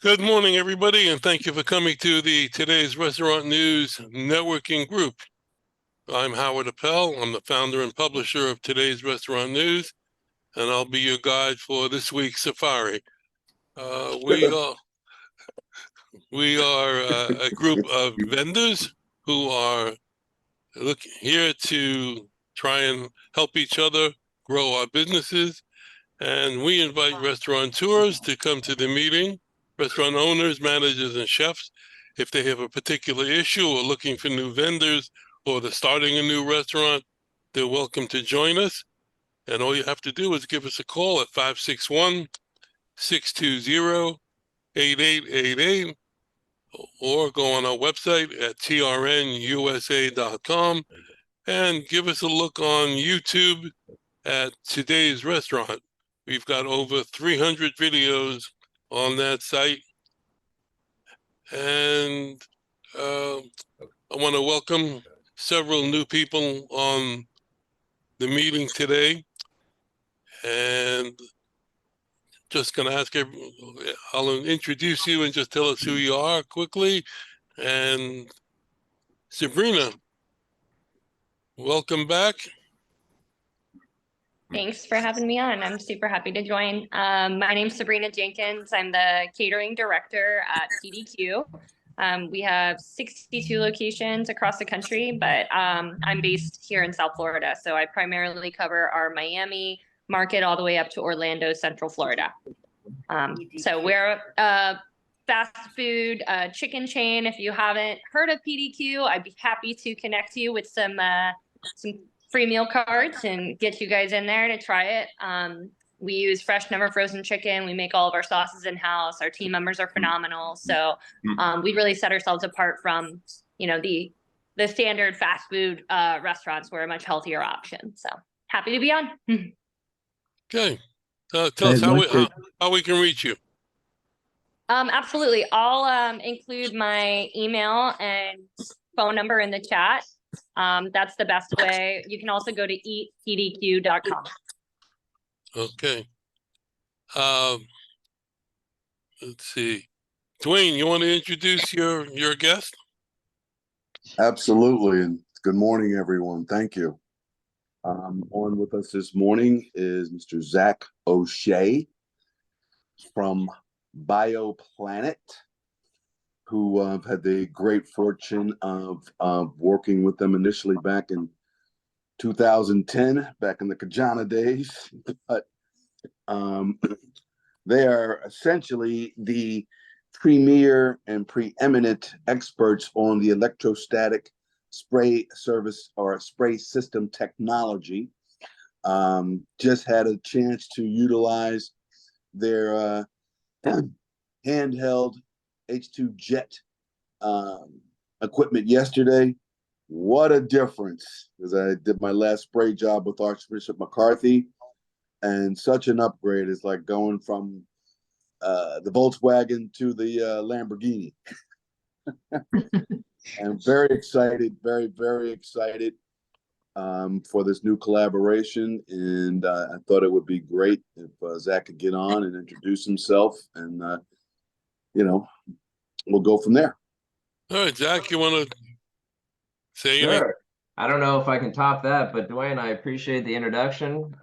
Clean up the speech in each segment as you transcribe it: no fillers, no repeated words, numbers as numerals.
Good morning, everybody, and thank you for coming to the Today's Restaurant News Networking Group. I'm Howard Appel. I'm the founder and publisher of Today's Restaurant News, and I'll be your guide for this week's safari. We are a group of vendors who are here to try and help each other grow our businesses, and we invite restaurateurs to come to the meeting. Restaurant owners, managers, and chefs, if they have a particular issue or looking for new vendors or they're starting a new restaurant, they're welcome to join us. And all you have to do is give us a call at 561-620-8888 or go on our website at trnusa.com and give us a look on YouTube at Today's Restaurant. We've got over 300 videos on that site, and I want to welcome several new people on the meeting today, and just going to ask I'll introduce you and just tell us who you are quickly. And Sabrina, welcome back. Thanks for having me on. I'm super happy to join. My name's Sabrina Jenkins. I'm the catering director at PDQ. We have 62 locations across the country, but I'm based here in South Florida. So I primarily cover our Miami market all the way up to Orlando, Central Florida. So we're a fast food chicken chain. If you haven't heard of PDQ, I'd be happy to connect you with some free meal cards and get you guys in there to try it. We use fresh, never frozen chicken. We make all of our sauces in-house. Our team members are phenomenal. So we really set ourselves apart from, the standard fast food restaurants. We're a much healthier option. So happy to be on. Okay. Tell us how we can reach you. Absolutely. I'll include my email and phone number in the chat. That's the best way. You can also go to eatpdq.com. Okay. Let's see. Dwayne, you want to introduce your guest? Absolutely. And good morning, everyone. Thank you. On with us this morning is Mr. Zack O'Shea from ByoPlanet, who I've had the great fortune of working with them initially back in 2010, back in the Kajana days. But they are essentially the premier and preeminent experts on the electrostatic spray service or spray system technology. Just had a chance to utilize their handheld H2 jet equipment yesterday. What a difference, because I did my last spray job with Archbishop McCarthy, and such an upgrade is like going from the Volkswagen to the Lamborghini. I'm very excited, very, very excited for this new collaboration, and I thought it would be great if Zack could get on and introduce himself, and we'll go from there. All right, Zack, you want to say Sure. anything? I don't know if I can top that, but Dwayne, I appreciate the introduction.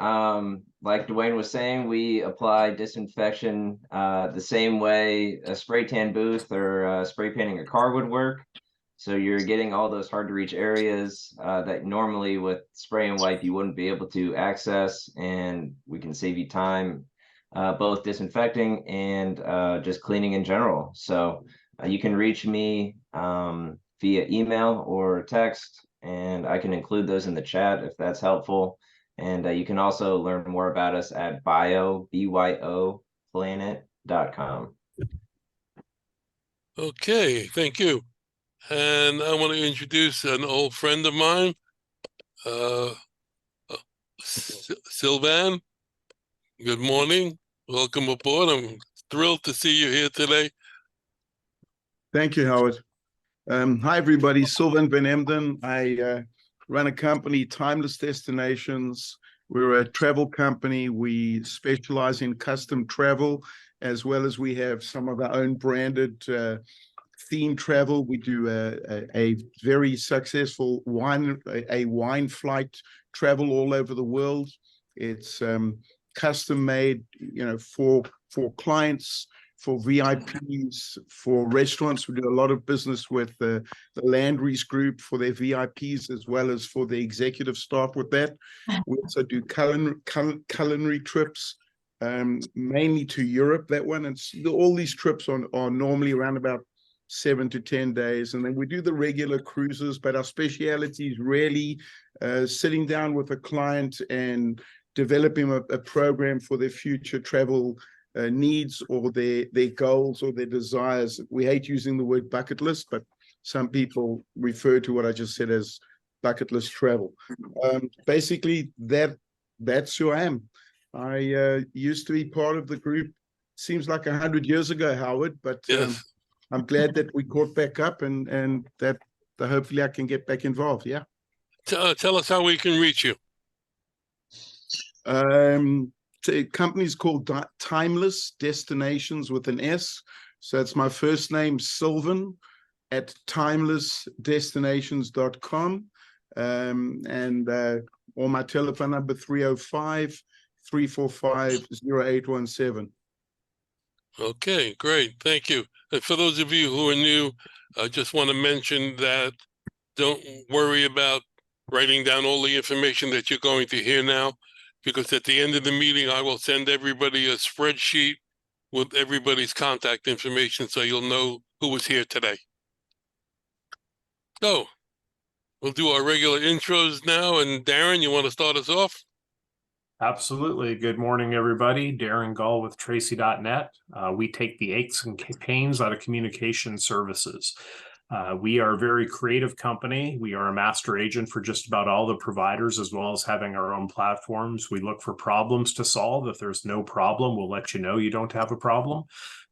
Like Dwayne was saying, we apply disinfection the same way a spray tan booth or spray painting a car would work. So you're getting all those hard to reach areas that normally with spray and wipe you wouldn't be able to access, and we can save you time, both disinfecting and just cleaning in general. So you can reach me via email or text, and I can include those in the chat if that's helpful. And you can also learn more about us at ByoPlanet.com. Okay, thank you. And I want to introduce an old friend of mine, Sylvain. Good morning. Welcome aboard. I'm thrilled to see you here today. Thank you, Howard. Hi, everybody. Sylvain Emden. I run a company, Timeless Destinations. We're a travel company. We specialize in custom travel, as well as we have some of our own branded theme travel. We do a very successful wine flight travel all over the world. It's custom made, for clients, for VIPs, for restaurants. We do a lot of business with the Landry's group for their VIPs, as well as for the executive staff with that. We also do culinary trips, mainly to Europe, that one. And all these trips are normally around about 7 to 10 days. And then we do the regular cruises, but our speciality is really sitting down with a client and developing a program for their future travel needs, or their goals or their desires. We hate using the word bucket list, but some people refer to what I just said as bucket list travel. Basically, that's who I am. I used to be part of the group. Seems like 100 years ago, Howard, but Yes. I'm glad that we caught back up, and that hopefully I can get back involved. Yeah. Tell us how we can reach you. The company's called Timeless Destinations with an S. So it's my first name, Sylvain, at timelessdestinations.com. Or my telephone number, 305-345-0817. Okay, great. Thank you. And for those of you who are new, I just want to mention that don't worry about writing down all the information that you're going to hear now, because at the end of the meeting, I will send everybody a spreadsheet with everybody's contact information, so you'll know who was here today. So we'll do our regular intros now. And Darren, you want to start us off? Absolutely. Good morning, everybody. Darren Gull with Tracy.net. We take the aches and pains out of communication services. We are a very creative company. We are a master agent for just about all the providers, as well as having our own platforms. We look for problems to solve. If there's no problem, we'll let you know you don't have a problem.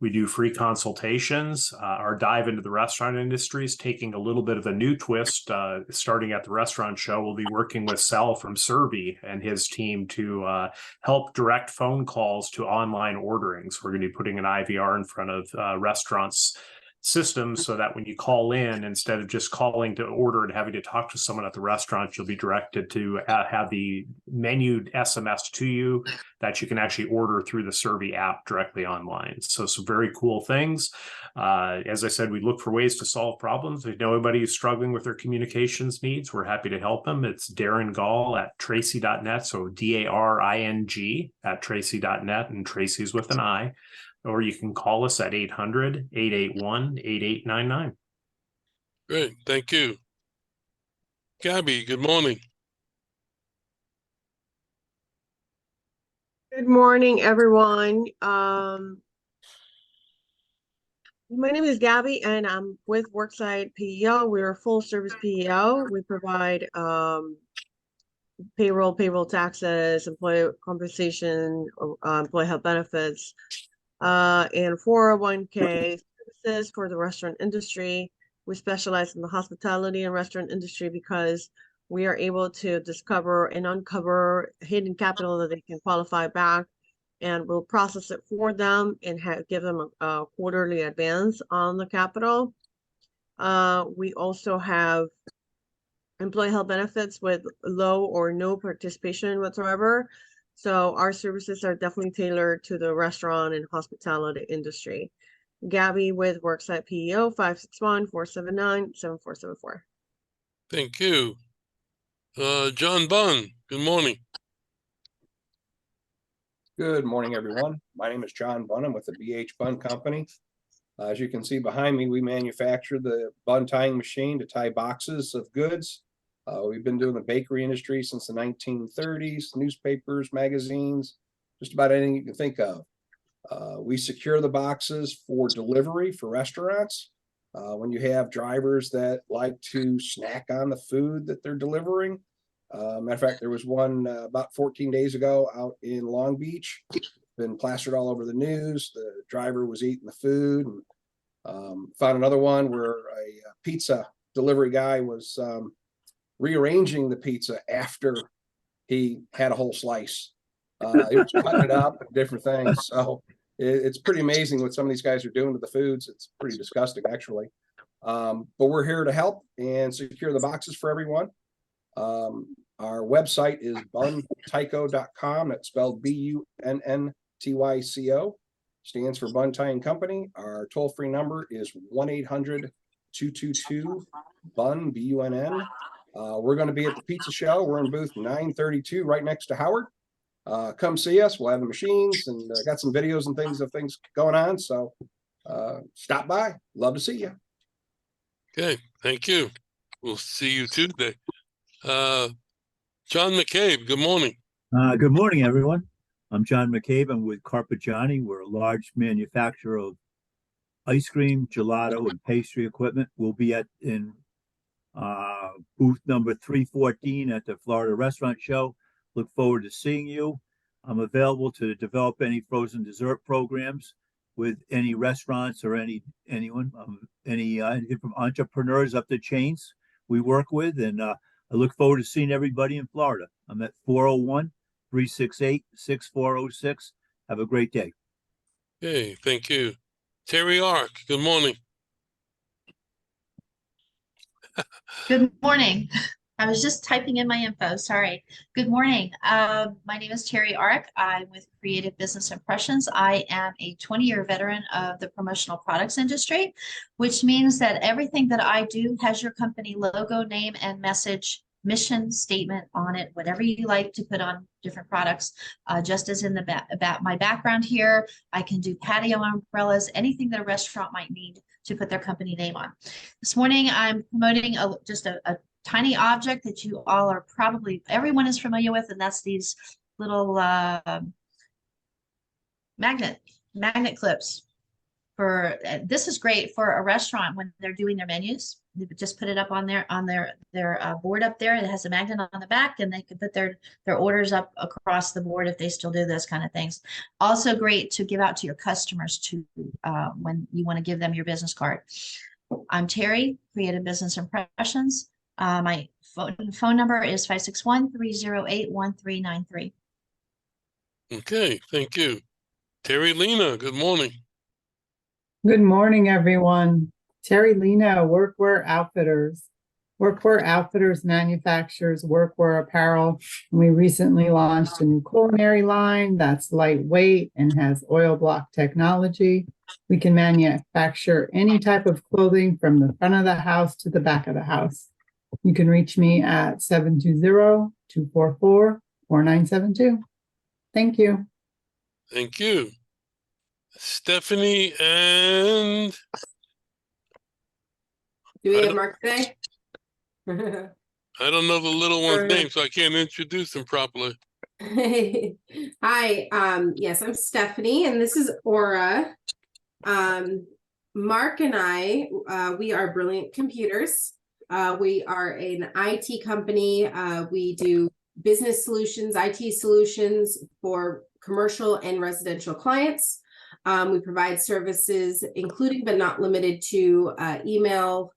We do free consultations. Our dive into the restaurant industry is taking a little bit of a new twist. Starting at the restaurant show, we'll be working with Sal from Servi and his team to help direct phone calls to online ordering. So we're going to be putting an IVR in front of restaurants' systems, so that when you call in, instead of just calling to order and having to talk to someone at the restaurant, you'll be directed to have the menu SMS to you that you can actually order through the Servi app directly online. So some very cool things. As I said, we look for ways to solve problems. If you know anybody who's struggling with their communications needs, we're happy to help them. It's Darren Gall at Tracy.net, so DARING at Tracy.net, and Tracy's with an I. Or you can call us at 800-881-8899. Great, thank you. Gabby, good morning. Good morning, everyone. My name is Gabby, and I'm with Worksite PEO. We're a full service PEO. We provide payroll taxes, employee compensation, employee health benefits, and 401k services for the restaurant industry. We specialize in the hospitality and restaurant industry because we are able to discover and uncover hidden capital that they can qualify back, and we'll process it for them and give them a quarterly advance on the capital. We also have employee health benefits with low or no participation whatsoever. So our services are definitely tailored to the restaurant and hospitality industry. Gabby with Worksite PEO, 561-479-7474. Thank you. John Bunn, good morning. Good morning, everyone. My name is John Bunn. I'm with the BH Bun Company. As you can see behind me, we manufacture the bun tying machine to tie boxes of goods. We've been doing the bakery industry since the 1930s, newspapers, magazines, just about anything you can think of. We secure the boxes for delivery for restaurants. When you have drivers that like to snack on the food that they're delivering. Matter of fact, there was one about 14 days ago out in Long Beach, been plastered all over the news. The driver was eating the food, and found another one where a pizza delivery guy was rearranging the pizza after he had a whole slice. He was cutting it up and different things. So it's pretty amazing what some of these guys are doing to the foods. It's pretty disgusting, actually. But we're here to help and secure the boxes for everyone. Our website is buntyco.com. That's spelled BUNNTYCO. Stands for Bun Tying Company. Our toll-free number is 1-800-222-BUN, BUNN. We're going to be at the pizza show. We're in booth 932 right next to Howard. Come see us. We'll have the machines and got some videos and things of things going on. So stop by. Love to see you. Okay, thank you. We'll see you Tuesday. John McCabe, good morning. Good morning, everyone. I'm John McCabe. I'm with Carpigiani. We're a large manufacturer of ice cream, gelato, and pastry equipment. We'll be in booth number 314 at the Florida Restaurant Show. Look forward to seeing you. I'm available to develop any frozen dessert programs with any restaurants or anyone, anything from entrepreneurs up to chains we work with. And I look forward to seeing everybody in Florida. I'm at 401-368-6406. Have a great day. Okay, thank you. Terry Ark, good morning. Good morning. I was just typing in my info. Sorry. Good morning. My name is Terry Ark. I'm with Creative Business Impressions. I am a 20-year veteran of the promotional products industry, which means that everything that I do has your company logo, name, and message, mission statement on it, whatever you like to put on different products. Just as in about my background here, I can do patio umbrellas, anything that a restaurant might need to put their company name on. This morning, I'm promoting just a tiny object that you all are probably, everyone is familiar with, and that's these little magnet clips. This is great for a restaurant when they're doing their menus. They would just put it up on their board up there. It has a magnet on the back, and they can put their orders up across the board if they still do those kind of things. Also great to give out to your customers too when you want to give them your business card. I'm Terry, Creative Business Impressions. My phone number is 561-308-1393. Okay, thank you. Terry Lena, good morning. Good morning, everyone. Terry Lena, Workwear Outfitters. Workwear Outfitters manufactures workwear apparel. We recently launched a new culinary line that's lightweight and has oil block technology. We can manufacture any type of clothing from the front of the house to the back of the house. You can reach me at 720-244-4972. Thank you. Thank you. Stephanie and... Do we have Mark today? I don't know the little one's Sure. name, so I can't introduce him properly. Hi, yes, I'm Stephanie, and this is Aura. Mark and I, we are Brilliant Computers. We are an IT company. We do business solutions, IT solutions for commercial and residential clients. We provide services, including but not limited to email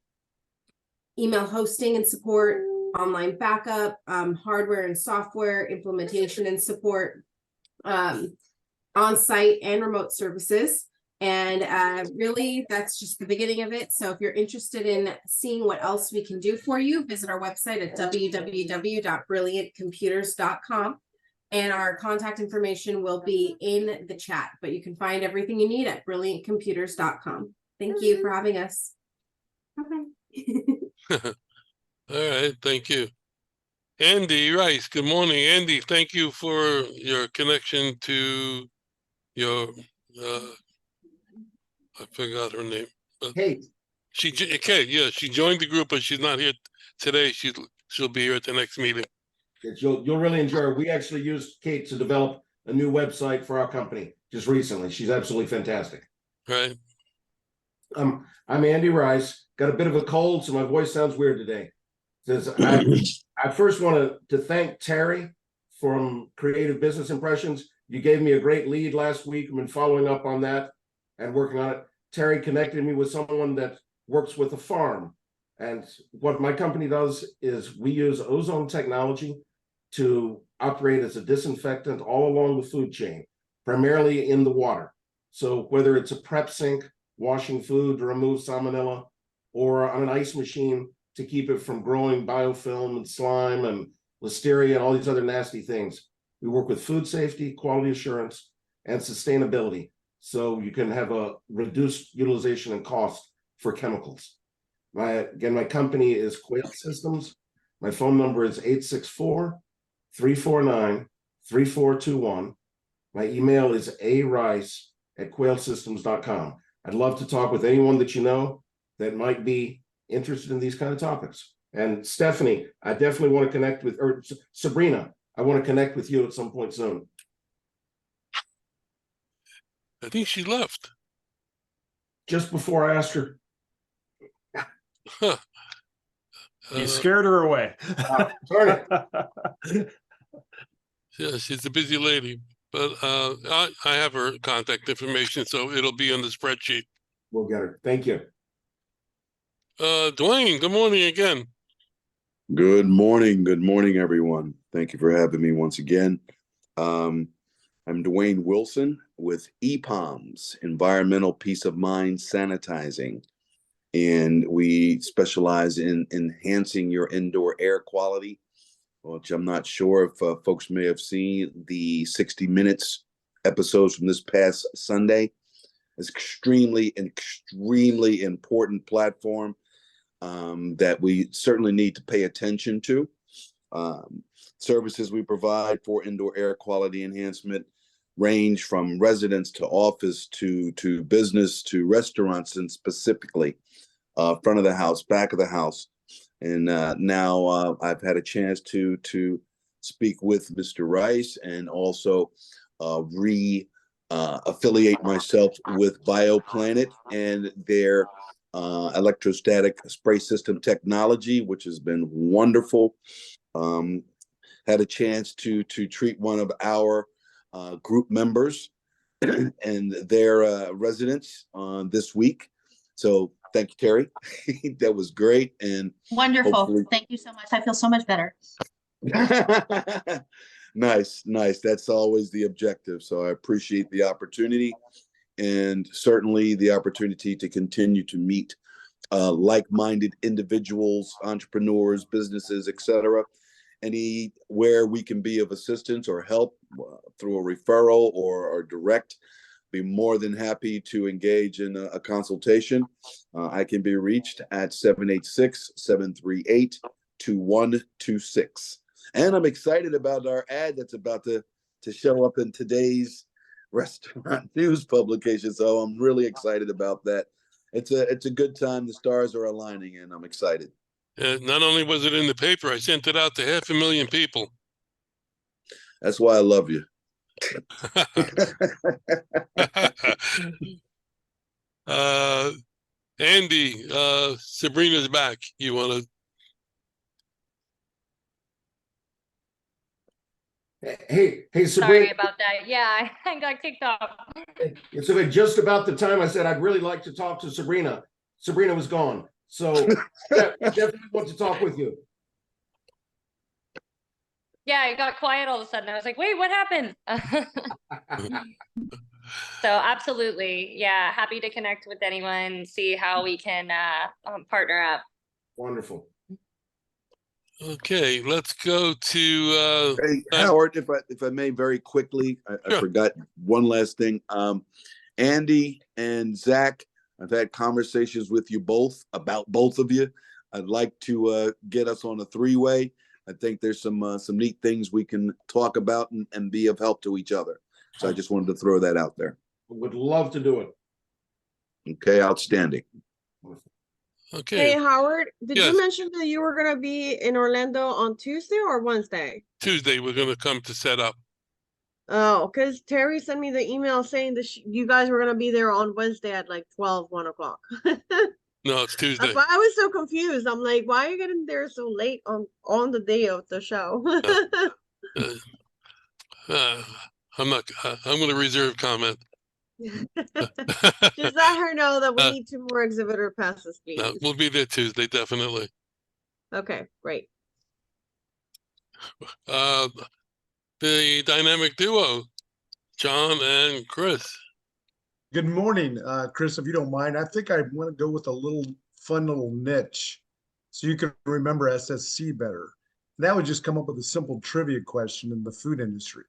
hosting and support, online backup, hardware and software implementation and support, on-site and remote services. And really, that's just the beginning of it. So if you're interested in seeing what else we can do for you, visit our website at www.brilliantcomputers.com. And our contact information will be in the chat, but you can find everything you need at brilliantcomputers.com. Thank you for having us. Okay. All right, thank you. Andy Rice, good morning. Andy, thank you for your connection to your, I forgot her name. Kate. Kate, yeah, she joined the group, but she's not here today. She'll be here at the next meeting. You'll really enjoy her. We actually used Kate to develop a new website for our company just recently. She's absolutely fantastic. Right. I'm Andy Rice. Got a bit of a cold, so my voice sounds weird today. I first want to thank Terry from Creative Business Impressions. You gave me a great lead last week. I've been following up on that and working on it. Terry connected me with someone that works with a farm. And what my company does is we use ozone technology to operate as a disinfectant all along the food chain, primarily in the water. So whether it's a prep sink, washing food to remove salmonella, or on an ice machine to keep it from growing biofilm and slime and listeria and all these other nasty things. We work with food safety, quality assurance, and sustainability, so you can have a reduced utilization and cost for chemicals. My company is Quail Systems. My phone number is 864-349-3421. My email is arice@quailsystems.com. I'd love to talk with anyone that you know that might be interested in these kind of topics. And Stephanie, I definitely want to connect with, or Sabrina, I want to connect with you at some point soon. I think she left. Just before I asked her. Huh. You scared her away. Darn it. Yeah, she's a busy lady, but I have her contact information, so it'll be on the spreadsheet. We'll get her. Thank you. Dwayne, good morning again. Good morning. Good morning, everyone. Thank you for having me once again. I'm Dwayne Wilson with EPOMS, Environmental Peace of Mind Sanitizing. And we specialize in enhancing your indoor air quality, which I'm not sure if folks may have seen the 60 Minutes episodes from this past Sunday. It's extremely important platform that we certainly need to pay attention to. Services we provide for indoor air quality enhancement range from residence to office to business to restaurants, and specifically front of the house, back of the house. And now I've had a chance to speak with Mr. Rice and also affiliate myself with ByoPlanet and their electrostatic spray system technology, which has been wonderful. Had a chance to treat one of our group members and their residents this week. So thank you, Terry. That was great. And wonderful. Thank you so much. I feel so much better. Nice. That's always the objective. So I appreciate the opportunity, and certainly the opportunity to continue to meet like-minded individuals, entrepreneurs, businesses, etc. Anywhere we can be of assistance or help through a referral or direct, be more than happy to engage in a consultation. I can be reached at 786-738-2126. And I'm excited about our ad that's about to show up in today's restaurant news publication. So I'm really excited about that. It's a good time. The stars are aligning, and I'm excited. Not only was it in the paper, I sent it out to 500,000 people. That's why I love you. Andy, Sabrina's back. You want to? Hey, Sabrina. Sorry about that. Yeah, I got kicked off. It's just about the time I said I'd really like to talk to Sabrina. Sabrina was gone. So yeah, definitely want to talk with you. Yeah, it got quiet all of a sudden. I was like, wait, what happened? So absolutely. Yeah, happy to connect with anyone, see how we can partner up. Wonderful. Okay, let's go to hey, Howard, if I may, very quickly, I forgot one last thing. Andy and Zack, I've had conversations with you both about both of you. I'd like to get us on a three-way. I think there's some neat things we can talk about and be of help to each other. So I just wanted to throw that out there. Would love to do it. Okay, outstanding. Okay. Hey, Howard, did Yes. you mention that you were going to be in Orlando on Tuesday or Wednesday? Tuesday, we're going to come to set up. Oh, because Terry sent me the email saying that you guys were going to be there on Wednesday at like 1 o'clock. No, it's Tuesday. That's why I was so confused. I'm like, why are you getting there so late on the day of the show? I'm going to reserve comment. Just let her know that we need 2 more exhibitor passes, please. We'll be there Tuesday, definitely. Okay, great. uh, the dynamic duo, John and Chris. Good morning, Chris, if you don't mind. I think I want to go with a fun little niche so you can remember SSC better. That would just come up with a simple trivia question in the food industry.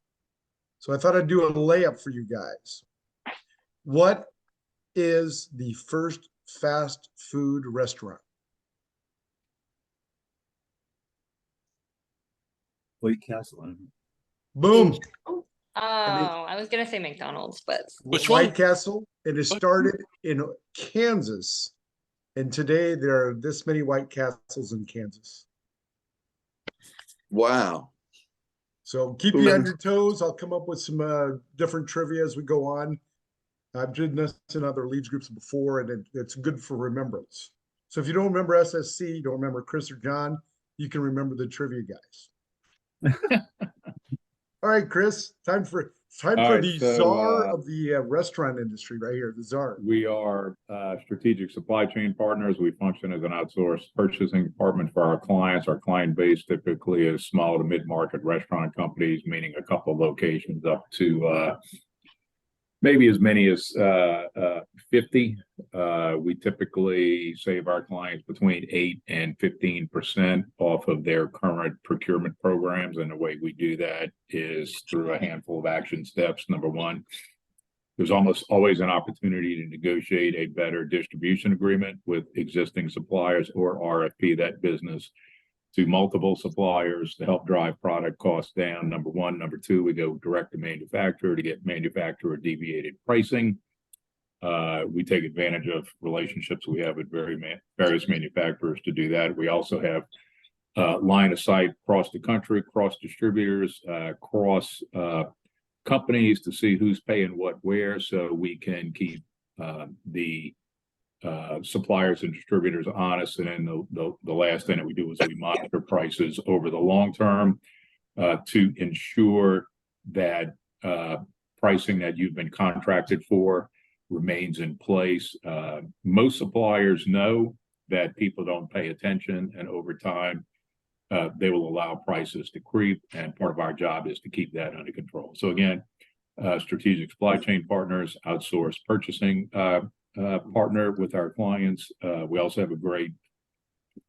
So I thought I'd do a layup for you guys. What is the first fast food restaurant? White Castle. Boom. Oh, I was gonna say McDonald's, but Which White one? Castle. It is started in Kansas. And today there are this many White Castles in Kansas. Wow. So keep you on your toes. I'll come up with some different trivia as we go on. I've done this in other leads groups before, and it's good for remembrance. So if you don't remember SSC, you don't remember Chris or John, you can remember the trivia guys. All right, Chris, time for the czar of the restaurant industry right here, the czar. We are strategic supply chain partners. We function as an outsourced purchasing department for our clients. Our client base typically is small to mid-market restaurant companies, meaning a couple of locations up to maybe as many as 50. We typically save our clients between 8 and 15% off of their current procurement programs. And the way we do that is through a handful of action steps. Number one, there's almost always an opportunity to negotiate a better distribution agreement with existing suppliers or RFP that business to multiple suppliers to help drive product costs down. Number one. Number two, we go direct to manufacturer to get manufacturer deviated pricing. We take advantage of relationships we have with various manufacturers to do that. We also have line of sight across the country, cross distributors, cross companies to see who's paying what where, so we can keep the suppliers and distributors honest. And then the last thing that we do is we monitor prices over the long term to ensure that pricing that you've been contracted for remains in place. Most suppliers know that people don't pay attention, and over time they will allow prices to creep, and part of our job is to keep that under control. So again, strategic supply chain partners, outsourced purchasing partner with our clients. We also have a great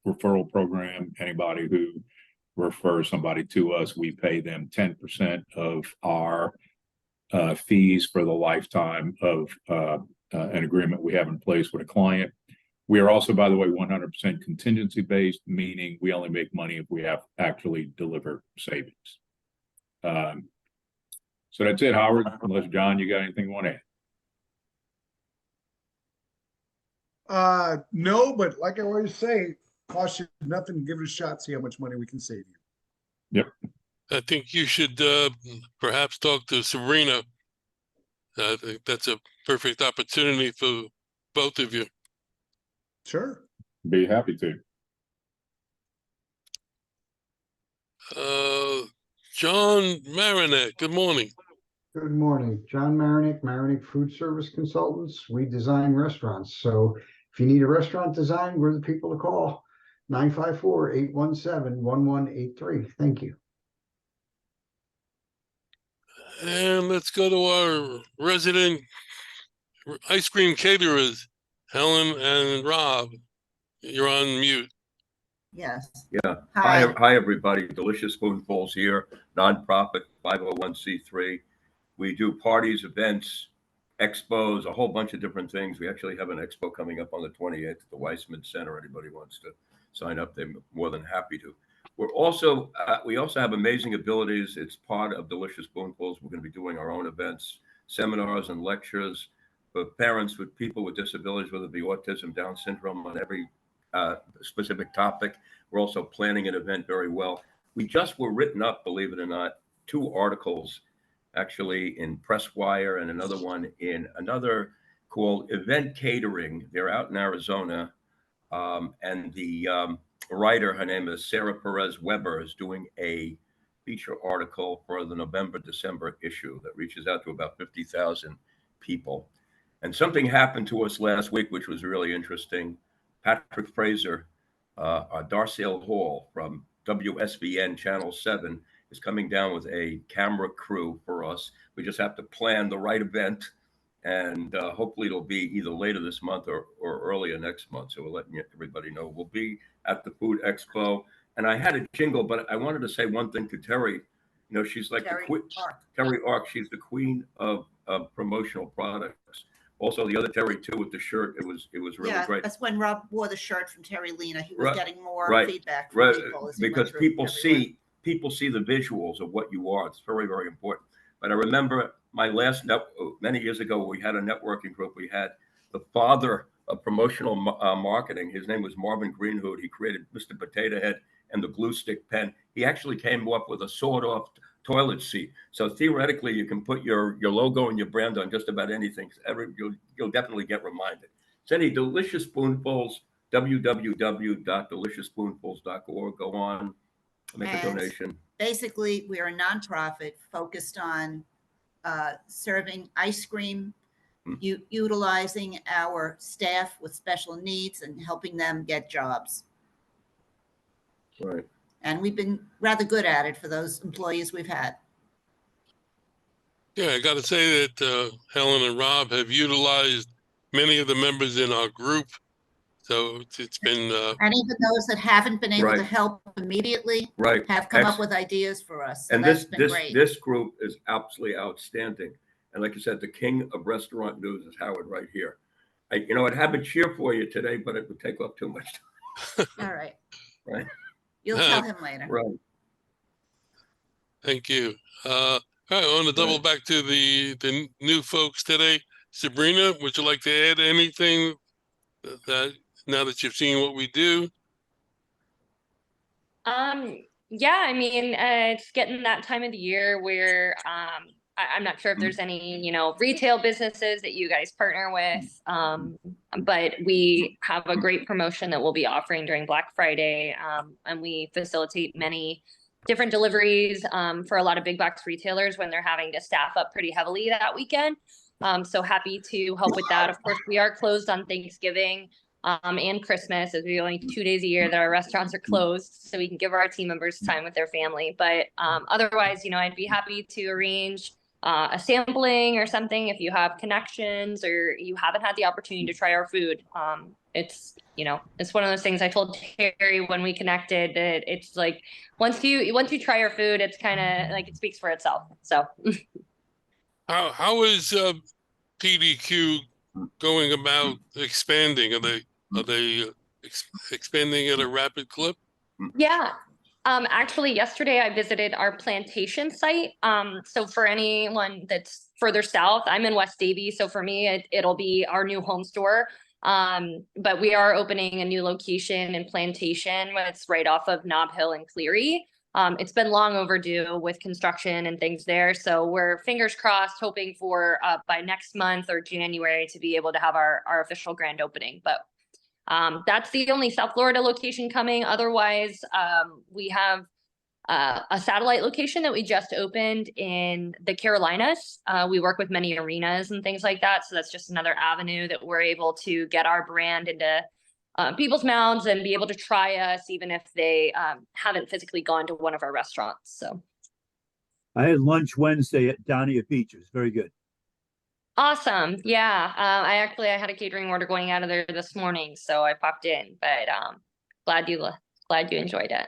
referral program. Anybody who refers somebody to us, we pay them 10% of our fees for the lifetime of an agreement we have in place with a client. We are also, by the way, 100% contingency based, meaning we only make money if we have actually deliver savings. So that's it, Howard. Unless John, you got anything you want to add? No, but like I always say, cost you nothing, give it a shot, see how much money we can save you. Yep. I think you should perhaps talk to Sabrina. I think that's a perfect opportunity for both of you. Sure. Be happy to. John Marinet, good morning. Good morning, John Marinick, Marinick Food Service Consultants. We design restaurants. So if you need a restaurant design, we're the people to call. 954-817-1183. Thank you. And let's go to our resident ice cream caterers, Helen and Rob. You're on mute. Yes. Yeah. Hi. Hi, everybody. Delicious Spoonfuls here, nonprofit, 501c3. We do parties, events, expos, a whole bunch of different things. We actually have an expo coming up on the 28th at the Weissman Center. Anybody wants to sign up, they're more than happy to. We're also, we also have amazing abilities. It's part of Delicious Spoonfuls. We're going to be doing our own events, seminars, and lectures for parents with people with disabilities, whether it be autism, Down syndrome, on every specific topic. We're also planning an event very well. We just were written up, believe it or not, 2 articles actually in Presswire and another one in another called Event Catering. They're out in Arizona. And the writer, her name is Sarah Perez Weber, is doing a feature article for the November-December issue that reaches out to about 50,000 people. And something happened to us last week, which was really interesting. Patrick Fraser, Darcel Hall from WSBN Channel 7 is coming down with a camera crew for us. We just have to plan the right event, and hopefully it'll be either later this month or earlier next month. So we're letting everybody know we'll be at the Food Expo. And I had a jingle, but I wanted to say one thing to Terry. You know, she's like Terry the queen. Terry Ark. She's the queen of promotional products. Also, the other Terry too with the shirt. It was really Yeah, great. that's when Rob wore the shirt from Terry Lena. He was getting more feedback from Right, people as he went because through people see the visuals of what you are. It's very, very important. But I remember my last many years ago, we had a networking group. We had the father of promotional marketing. His name was Marvin Greenhood. He created Mr. Potato Head and the glue stick pen. He actually came up with a sawed-off toilet seat. So theoretically, you can put your logo and your brand on just about anything. You'll definitely get reminded. Send any delicious spoonfuls. www.deliciousspoonfuls.org. Go on, make a donation. Basically, we are a nonprofit focused on serving ice cream, utilizing our staff with special needs and helping them get jobs. Right. And we've been rather good at it for those employees we've had. Yeah, I got to say that Helen and Rob have utilized many of the members in our group. So it's been and even those that haven't been able to Right. help immediately Right. have come up with ideas for us. So And that's been great. this group is absolutely outstanding. And like you said, the king of restaurant news is Howard right here. I'd have a cheer for you today, but it would take up too much time. All right. Right. You'll tell him later. Right. Thank you. All right, I want to double back to the new folks today. Sabrina, would you like to add anything that now that you've seen what we do? Yeah, I mean, it's getting that time of the year where I'm not sure if there's any, retail businesses that you guys partner with, but we have a great promotion that we'll be offering during Black Friday, and we facilitate many different deliveries for a lot of big box retailers when they're having to staff up pretty heavily that weekend. So happy to help with that. Of course, we are closed on Thanksgiving and Christmas, as we only 2 days a year that our restaurants are closed, so we can give our team members time with their family. But otherwise, I'd be happy to arrange a sampling or something if you have connections or you haven't had the opportunity to try our food. It's one of those things I told Terry when we connected, that it's like once you try our food, it's kind of like it speaks for itself. So how is PDQ going about expanding? Are they expanding at a rapid clip? Yeah. Actually, yesterday I visited our plantation site. So for anyone that's further south, I'm in West Davie. So for me, it'll be our new home store. But we are opening a new location in Plantation. It's right off of Nob Hill and Cleary. It's been long overdue with construction and things there. So we're fingers crossed, hoping for by next month or January to be able to have our official grand opening. But that's the only South Florida location coming. Otherwise, we have a satellite location that we just opened in the Carolinas. We work with many arenas and things like that. So that's just another avenue that we're able to get our brand into people's mouths and be able to try us, even if they haven't physically gone to one of our restaurants. So I had lunch Wednesday at Downey at Beach. It was very good. awesome. Yeah. I had a catering order going out of there this morning, so I popped in, but glad you enjoyed it.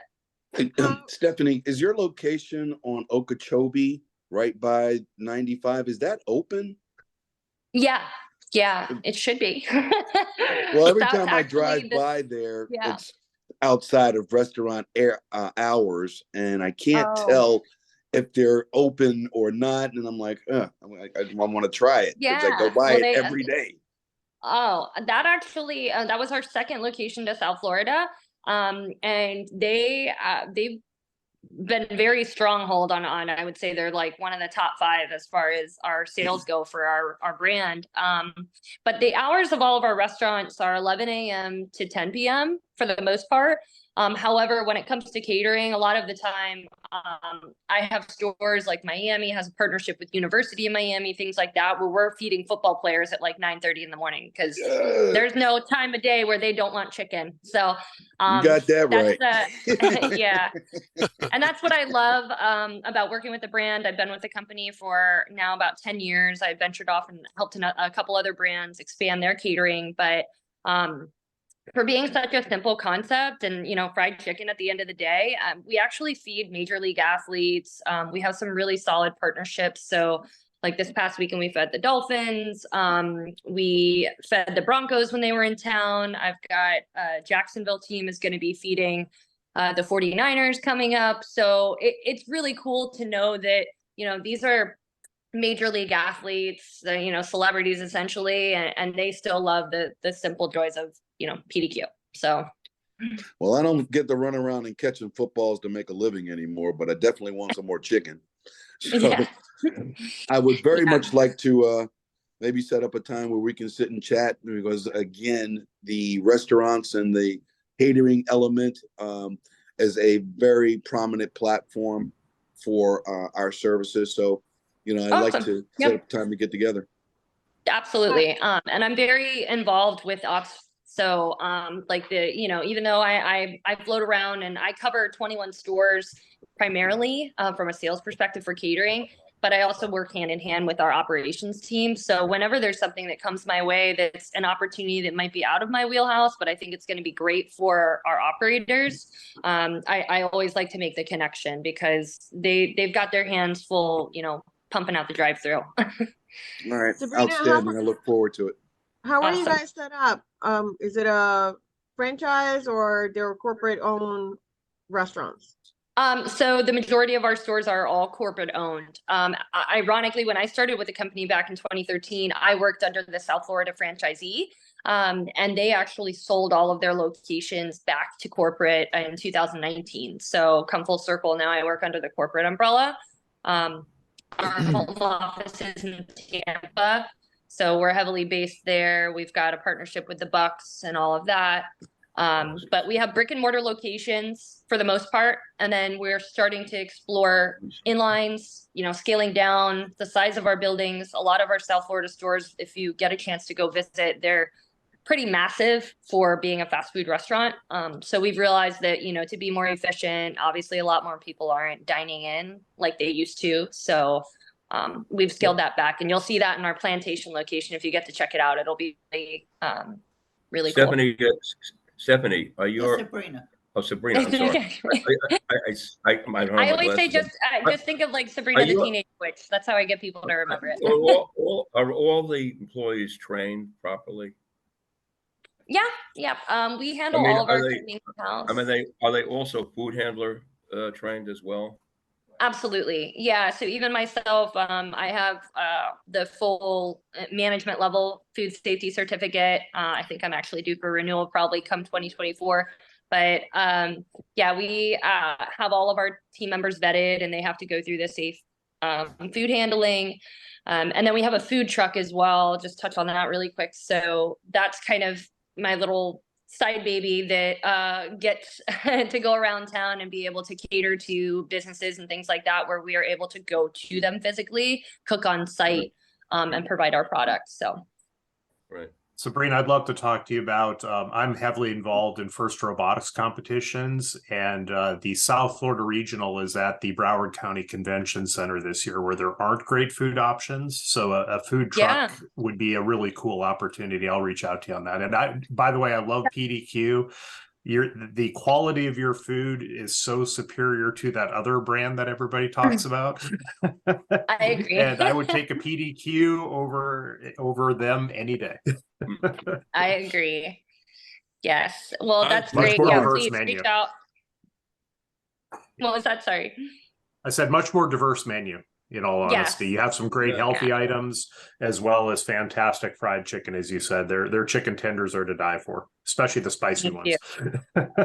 Stephanie, is your location on Okeechobee right by 95? Is that open? Yeah, it should be. Well, every time I drive by there, it's outside of restaurant hours, and I can't tell if they're open or not. And I'm like, I want to try it because I go by it every day. Oh, that actually, that was our second location to South Florida. And they've been very stronghold on, I would say they're like one of the top 5 as far as our sales go for our brand. But the hours of all of our restaurants are 11 a.m. to 10 p.m. for the most part. However, when it comes to catering, a lot of the time, I have stores like Miami has a partnership with University of Miami, things like that, where we're feeding football players at like 9:30 in the morning because there's no time of day where they don't want chicken. So You got that right. Yeah. And that's what I love about working with the brand. I've been with the company for now about 10 years. I've ventured off and helped a couple other brands expand their catering. But for being such a simple concept and, fried chicken at the end of the day, we actually feed major league athletes. We have some really solid partnerships. So like this past weekend, we fed the Dolphins. We fed the Broncos when they were in town. I've got Jacksonville team is going to be feeding the 49ers coming up. So it's really cool to know that, these are major league athletes, celebrities essentially, and they still love the simple joys of, PDQ. So. Well, I don't get to run around and catching footballs to make a living anymore, but I definitely want some more chicken. So Yeah. I would very much like to maybe set up a time where we can sit and chat, because again, the restaurants and the catering element is a very prominent platform for our services. So, I'd like to set up time to get together. Absolutely. And I'm very involved with ops. So even though I float around and I cover 21 stores primarily from a sales perspective for catering, but I also work hand in hand with our operations team. So whenever there's something that comes my way that's an opportunity that might be out of my wheelhouse, but I think it's going to be great for our operators, I always like to make the connection because they've got their hands full, pumping out the drive-through. All right. Sabrina, Outstanding. I look forward to it. How are you Awesome. guys set up? Is it a franchise or they're corporate owned restaurants? So the majority of our stores are all corporate owned. Ironically, when I started with the company back in 2013, I worked under the South Florida franchisee. And they actually sold all of their locations back to corporate in 2019. So come full circle. Now I work under the corporate umbrella. Our home office is in Tampa. So we're heavily based there. We've got a partnership with the Bucks and all of that. But we have brick and mortar locations for the most part. And then we're starting to explore inlines, scaling down the size of our buildings. A lot of our South Florida stores, if you get a chance to go visit, they're pretty massive for being a fast food restaurant. So we've realized that, to be more efficient, obviously a lot more people aren't dining in like they used to. So we've scaled that back, and you'll see that in our plantation location. If you get to check it out, it'll be really cool. Stephanie, are you? Sabrina. Oh, Sabrina, I'm sorry. I always say just think of like Sabrina the Teenage Witch. That's how I get people to remember it. Are all the employees trained properly? Yeah. We handle all of our training in-house. Are they also food handler trained as well? Absolutely. Yeah. So even myself, I have the full management level food safety certificate. I think I'm actually due for renewal probably come 2024. But we have all of our team members vetted, and they have to go through the safe food handling. And then we have a food truck as well. Just touch on that really quick. So that's kind of my little side baby that gets to go around town and be able to cater to businesses and things like that, where we are able to go to them physically, cook on site, and provide our products. So, right. Sabrina, I'd love to talk to you about, I'm heavily involved in FIRST robotics competitions, and the South Florida Regional is at the Broward County Convention Center this year, where there aren't great food options. So a food truck would be a really cool opportunity. I'll reach out to you on that. And by the way, I love PDQ. The quality of your food is so superior to that other brand that everybody talks about. I agree. And I would take a PDQ over them any day. I agree. Yes. Well, that's much great. more Yeah, diverse please menu. reach out. What was that? Sorry. I said much more diverse menu, in all honesty. You have some great healthy items, as well as fantastic fried chicken, as you said. Their chicken tenders are to die for, especially the spicy ones.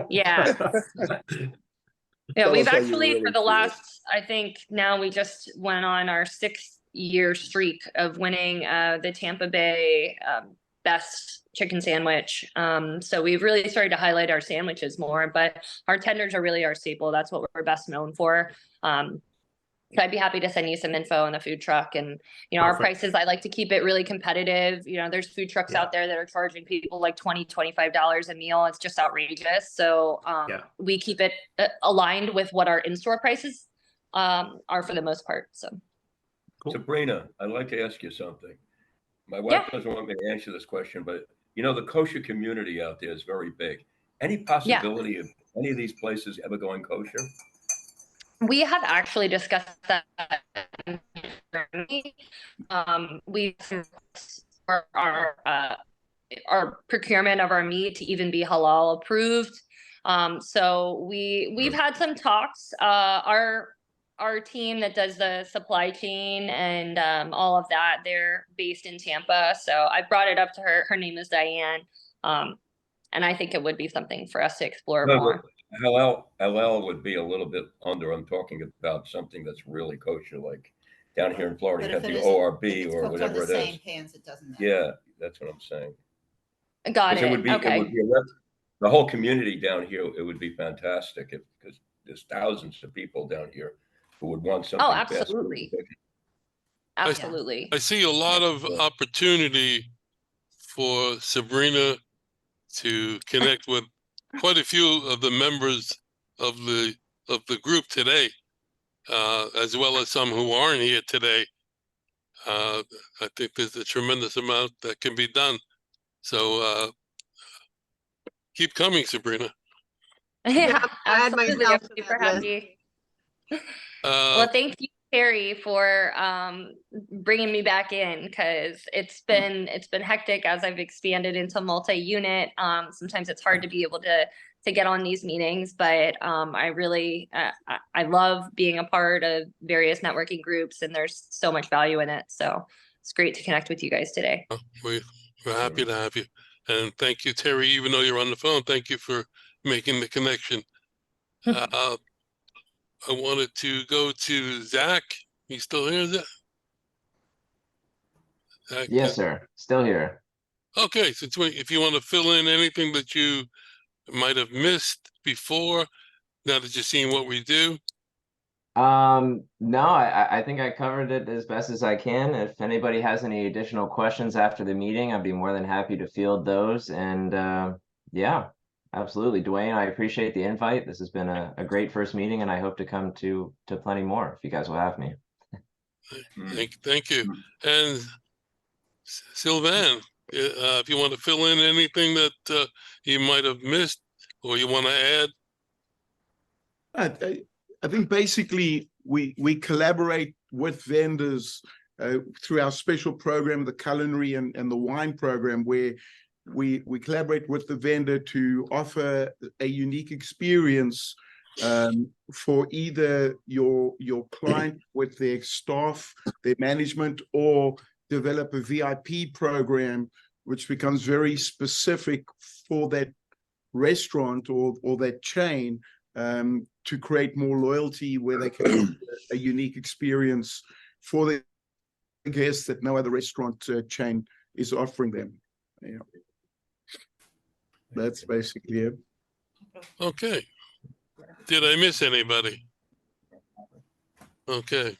Yeah. Yeah, we've actually, for the last, I think now we just went on our 6-year streak of winning the Tampa Bay best chicken sandwich. So we've really started to highlight our sandwiches more, but our tenders are really our staple. That's what we're best known for. So I'd be happy to send you some info on the food truck, and, you know, our prices, I like to keep it really competitive. You know, there's food trucks out there that are charging people like $20, $25 a meal. It's just outrageous. So we keep it aligned with what our in-store prices are for the most part. So Sabrina, I'd like to ask you something. My wife doesn't want me to answer this question, but you know, the kosher community out there is very big. Any possibility of any of these places ever going kosher? We have actually discussed that. We for our procurement of our meat to even be halal approved. So we've had some talks. Our team that does the supply chain and all of that, they're based in Tampa. So I brought it up to her. Her name is Diane. And I think it would be something for us to explore more. Halal would be a little bit under. I'm talking about something that's really kosher, like down here in Florida, you have the ORB or whatever it is. Pans, it doesn't matter. Yeah, that's what I'm saying. Got it. It would be, okay. It would be the whole community down here. It would be fantastic because there's thousands of people down here who would want something. Oh, absolutely. Absolutely. I see a lot of opportunity for Sabrina to connect with quite a few of the members of the group today, as well as some who aren't here today. I think there's a tremendous amount that can be done. So keep coming, Sabrina. Yeah, add absolutely. myself I'm to super that list. happy. Well, thank you, Terry, for bringing me back in, because it's been hectic as I've expanded into multi-unit. Sometimes it's hard to be able to get on these meetings, but I really I love being a part of various networking groups, and there's so much value in it. So it's great to connect with you guys today. We're happy to have you, and thank you, Terry. Even though you're on the phone, thank you for making the connection. I wanted to go to Zack. You still here, Zack? Yes, sir. Still here. Okay, so if you want to fill in anything that you might have missed before, now that you've seen what we do. No, I think I covered it as best as I can. If anybody has any additional questions after the meeting, I'd be more than happy to field those. And yeah, absolutely. Dwayne, I appreciate the invite. This has been a great first meeting, and I hope to come to plenty more if you guys will have me. Thank you. And Sylvain, if you want to fill in anything that you might have missed or you want to add. I think basically we collaborate with vendors through our special program, the culinary and the wine program, where we collaborate with the vendor to offer a unique experience for either your client with their staff, their management, or develop a VIP program, which becomes very specific for that restaurant or that chain, to create more loyalty, where they can offer a unique experience for the guests that no other restaurant chain is offering them. Yeah. That's basically it. Okay. Did I miss anybody? Okay.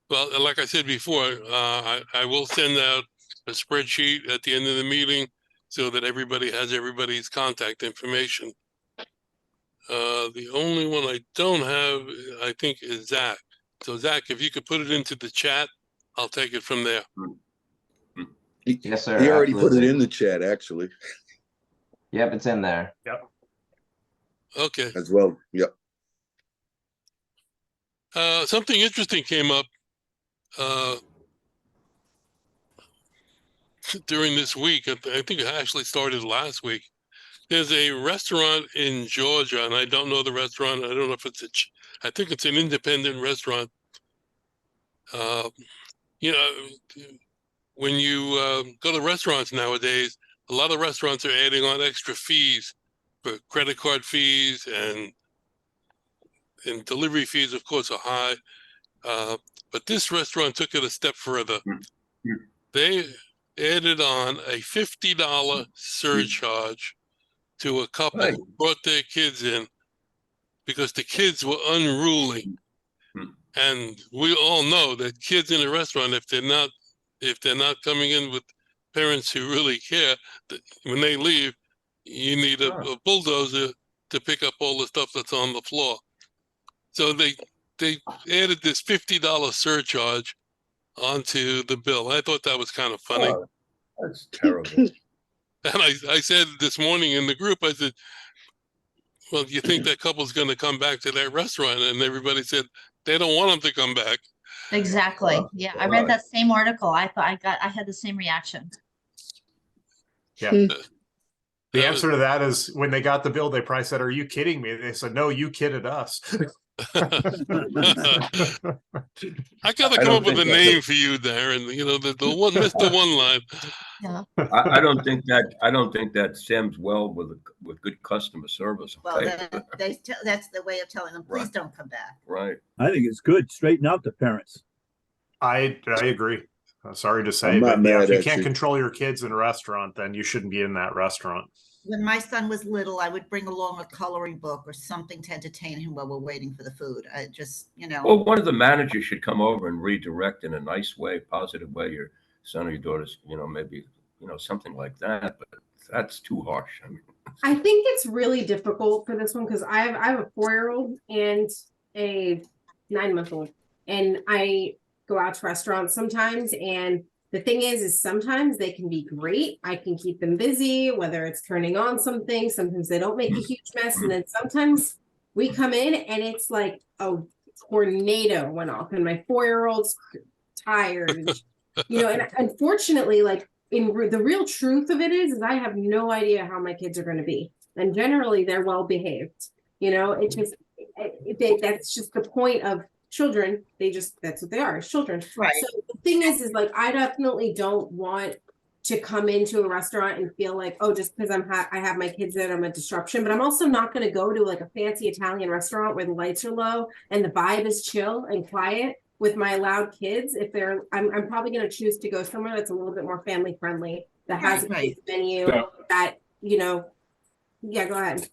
Well, like I said before, I will send out a spreadsheet at the end of the meeting so that everybody has everybody's contact information. The only one I don't have, I think, is Zack. So Zack, if you could put it into the chat, I'll take it from there. Yes, sir. He already put it absolutely. in the chat, actually. Yep, it's in there. Yep. Okay. As well. Yep. Something interesting came up during this week. I think it actually started last week. There's a restaurant in Georgia, and I don't know the restaurant. I don't know if it's I think it's an independent restaurant. You know, when you go to restaurants nowadays, a lot of restaurants are adding on extra fees for credit card fees, and delivery fees, of course, are high. But this restaurant took it a step further. They added on a $50 surcharge to a couple Right. who brought their kids in because the kids were unruly. And we all know that kids in a restaurant, if they're not coming in with parents who really care, that when they leave, you need a bulldozer to pick up all the stuff that's on the floor. So they added this $50 surcharge onto the bill. I thought that was kind of funny. Oh, that's terrible. And I said this morning in the group, I said, well, do you think that couple's going to come back to that restaurant? And everybody said they don't want them to come back. Exactly. Yeah, I read that same article. I thought I had the same reaction. Yeah. The answer to that is when they got the bill, they probably said, "Are you kidding me?" They said, "No, you kidded us." I got to come up with a name for you, Darren. You know, the one Mr. One Line. Yeah. I don't think that stems well with good customer service. Well, that's the way of telling them, please don't come back. Right. I think it's good. Straighten out the parents. I agree. Sorry to say, I'm not but yeah, if mad you at can't you. control your kids in a restaurant, then you shouldn't be in that restaurant. When my son was little, I would bring along a coloring book or something to entertain him while we're waiting for the food. I just, Well, one of the managers should come over and redirect in a nice way, positive way, your son or your daughter's, maybe, something like that. But that's too harsh. I mean, I think it's really difficult for this one because I have a 4-year-old and a 9-month-old, and I go out to restaurants sometimes, and the thing is sometimes they can be great. I can keep them busy, whether it's turning on something. Sometimes they don't make a huge mess, and then sometimes we come in and it's like a tornado went off, and my 4-year-old's tired, and unfortunately, like the real truth of it is I have no idea how my kids are going to be, and generally they're well behaved. It just that's just the point of children. That's what they are, children. Right. So the thing is like I definitely don't want to come into a restaurant and feel like, oh, just because I have my kids there, I'm a disruption. But I'm also not going to go to like a fancy Italian restaurant where the lights are low and the vibe is chill and quiet with my loud kids. I'm probably going to choose to go somewhere that's a little bit more family friendly, that has a kids menu, that yeah, go ahead.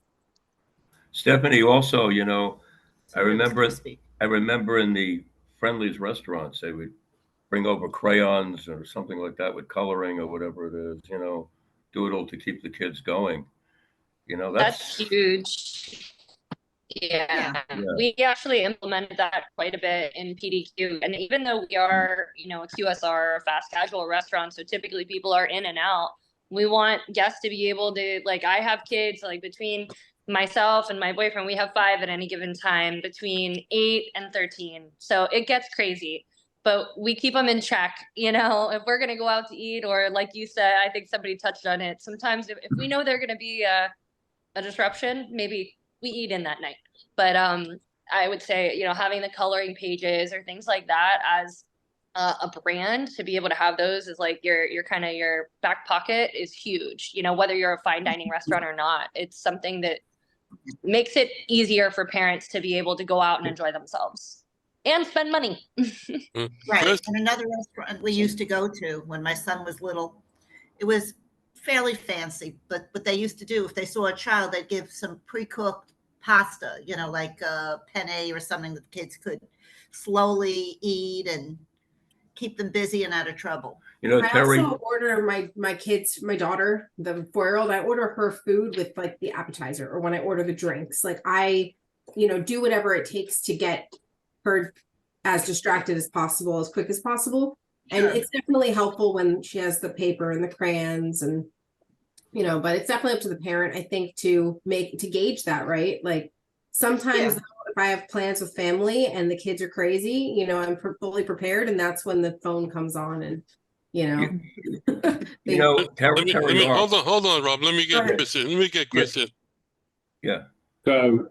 Stephanie, also, I remember in the Friendly's restaurants, they would bring over crayons or something like that with coloring or whatever it is, doodle to keep the kids going. That's huge. Yeah. We actually implemented that quite a bit in PDQ. And even though we are, a QSR, a fast casual restaurant, so typically people are in and out, we want guests to be able to, like, I have kids, like between myself and my boyfriend, we have 5 at any given time, between 8 and 13. So it gets crazy, but we keep them in check. If we're going to go out to eat, or like you said, I think somebody touched on it. Sometimes if we know they're going to be a disruption, maybe we eat in that night. But I would say, having the coloring pages or things like that as a brand, to be able to have those is like your kind of your back pocket is huge. Whether you're a fine dining restaurant or not, it's something that makes it easier for parents to be able to go out and enjoy themselves and spend money. Right. And another restaurant we used to go to when my son was little, it was fairly fancy, but what they used to do, if they saw a child, they'd give some pre-cooked pasta, like penne or something that the kids could slowly eat and keep them busy and out of trouble. Terry, I also order my daughter, the 4-year-old, I order her food with like the appetizer, or when I order the drinks, like I, do whatever it takes to get her as distracted as possible, as quick as possible. And it's definitely helpful when she has the paper and the crayons and, but it's definitely up to the parent, I think, to gauge that, right? Like sometimes if I have plans with family and the kids are crazy, I'm fully prepared. And that's when the phone comes on and, Terry, hold on, Rob. Let me get Chris in. Yeah. So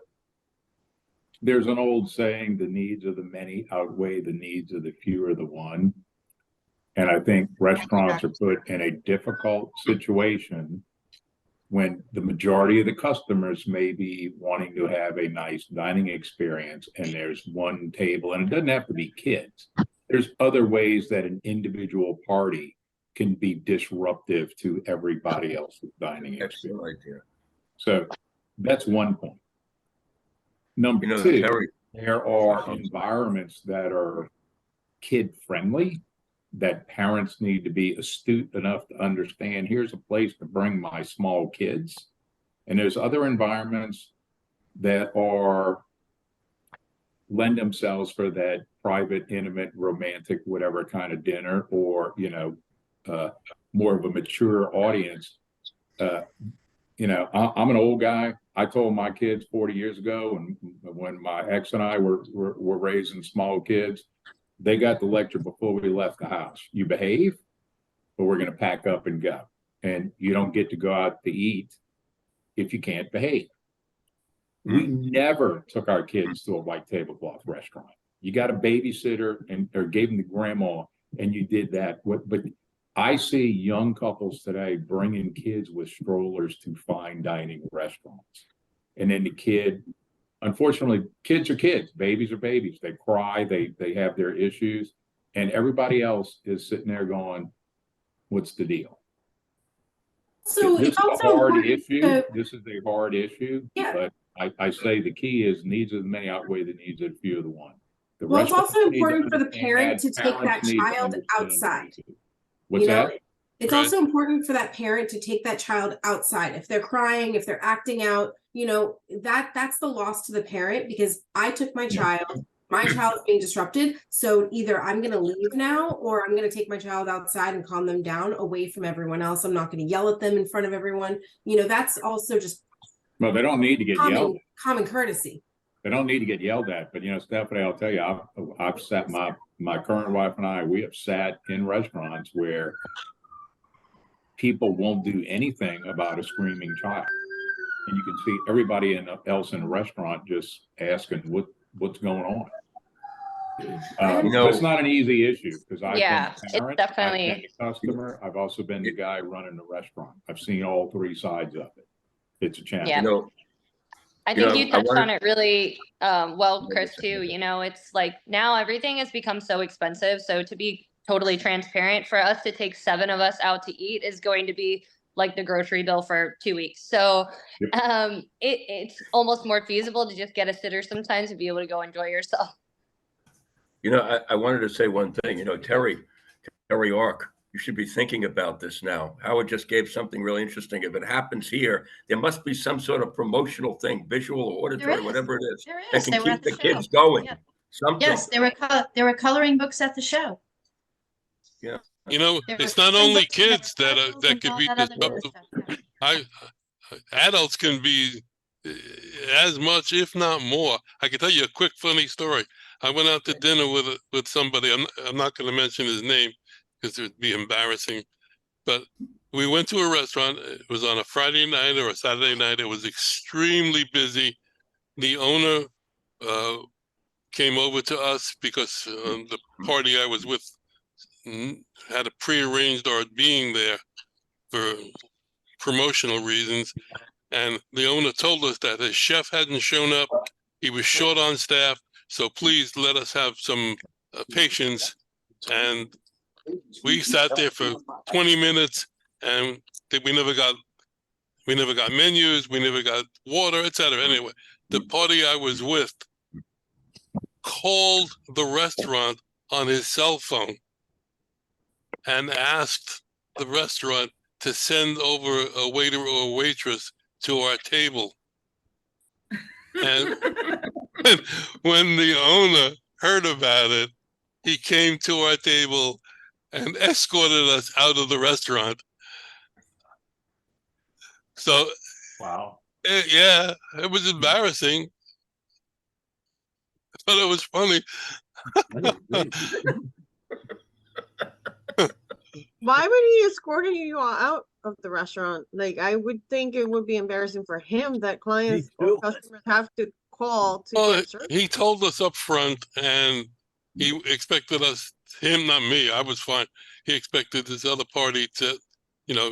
there's an old saying, the needs of the many outweigh the needs of the few or the one. And I think restaurants are put in a difficult situation when the majority of the customers may be wanting to have a nice dining experience and there's one table, and it doesn't have to be kids. There's other ways that an individual party can be disruptive to everybody else's dining experience. Excellent idea. So that's one point. Number You know, two, Terry, there are environments that are kid friendly that parents need to be astute enough to understand here's a place to bring my small kids. And there's other environments that are lend themselves for that private, intimate, romantic, whatever kind of dinner, or, you know, more of a mature audience. You know, I'm an old guy. I told my kids 40 years ago, and when my ex and I were raising small kids, they got the lecture before we left the house. You behave, or we're going to pack up and go. And you don't get to go out to eat if you can't behave. We never took our kids to a white tablecloth restaurant. You got a babysitter or gave them to grandma, and you did that. But I see young couples today bringing kids with strollers to fine dining restaurants. And then the kid, unfortunately, kids are kids, babies are babies. They cry, they have their issues, and everybody else is sitting there going, what's the deal? So this it's is also a hard important issue. to- This is a hard issue, Yeah. but I say the key is needs of the many outweigh the needs of the few of the one. The Well, it's restaurants also need to important for the understand parent to take parents that need to child understand the outside. needs of- What's You know, that? it's also important for that parent to take that child outside. If they're crying, if they're acting out, you know, that's the loss to the parent, because I took my child is being disrupted. So either I'm going to leave now, or I'm going to take my child outside and calm them down away from everyone else. I'm not going to yell at them in front of everyone. You know, that's also just Well, they don't need to get yelled. Common courtesy. They don't need to get yelled at, but you know, Stephanie, I'll tell you, I've sat my current wife and I, we have sat in restaurants where people won't do anything about a screaming child, and you can see everybody else in the restaurant just asking what's going on. That's not an easy issue, because I've been a parent, I've been a customer, I've also been the guy running the restaurant. I've seen all three sides of it. It's a challenge. Yeah. I think you touched on it really well, Chris, too. You know, it's like now everything has become so expensive. So to be totally transparent, for us to take 7 of us out to eat is going to be like the grocery bill for 2 weeks. So it's almost more feasible to just get a sitter sometimes and be able to go enjoy yourself. You know, I wanted to say one thing. You know, Terry Ark, you should be thinking about this now. Howard just gave something really interesting. If it happens here, there must be some sort of promotional thing, visual or auditory, whatever it is, that can keep the kids going. Yeah. Something. Yes, there were coloring books at the show. Yeah. You know, it's not only kids that could be disruptive. Adults can be as much, if not more. I can tell you a quick funny story. I went out to dinner with somebody. I'm not going to mention his name because it would be embarrassing. But we went to a restaurant. It was on a Friday night or a Saturday night. It was extremely busy. The owner came over to us because the party I was with had a prearranged our being there for promotional reasons. And the owner told us that his chef hadn't shown up. He was short on staff. So please let us have some patience. And we sat there for 20 minutes and we never got menus. We never got water, etc. Anyway, the party I was with called the restaurant on his cell phone and asked the restaurant to send over a waiter or a waitress to our table. And when the owner heard about it, he came to our table and escorted us out of the restaurant. So, wow. Yeah, it was embarrassing, but it was funny. Why would he escort you all out of the restaurant? Like, I would think it would be embarrassing for him that clients or customers have to call to get service. He told us up front, and he expected us, him, not me, I was fine. He expected this other party to, you know,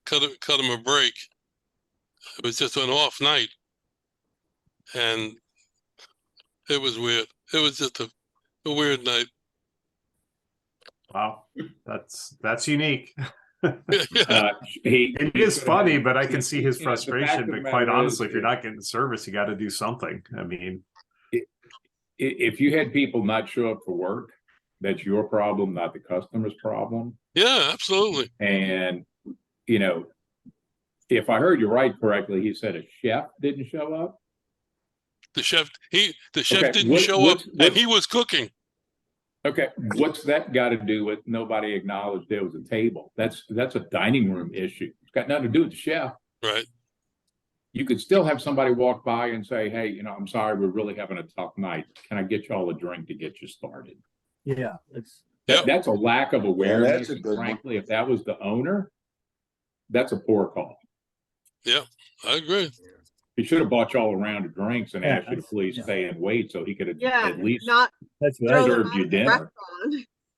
cut him a break. It was just an off night. And it was weird. It was just a weird night. Wow, that's unique. He It is could have funny, had- but I can see his you know, the fact frustration. of the But quite matter honestly, is if you're not getting the service, you got to do something. I mean, if you had people not show up for work, that's your problem, not the customer's problem. Yeah, absolutely. And, you know, if I heard you right correctly, he said a chef didn't show up. The chef Okay, didn't show up, and he was cooking. Okay, what's that got to do with nobody acknowledged there was a table? That's a dining room issue. It's got nothing to do with the chef. Right. You could still have somebody walk by and say, hey, you know, I'm sorry, we're really having a tough night. Can I get y'all a drink to get you started? Yeah, That's a lack of awareness. that's a good one. Frankly, if that was the owner, that's a poor call. Yeah, I agree. He should have bought y'all a round of drinks and Yeah, asked you to that's- please yeah. stay and wait so he could have Yeah, at least not That's throw right. them served out you of the dinner.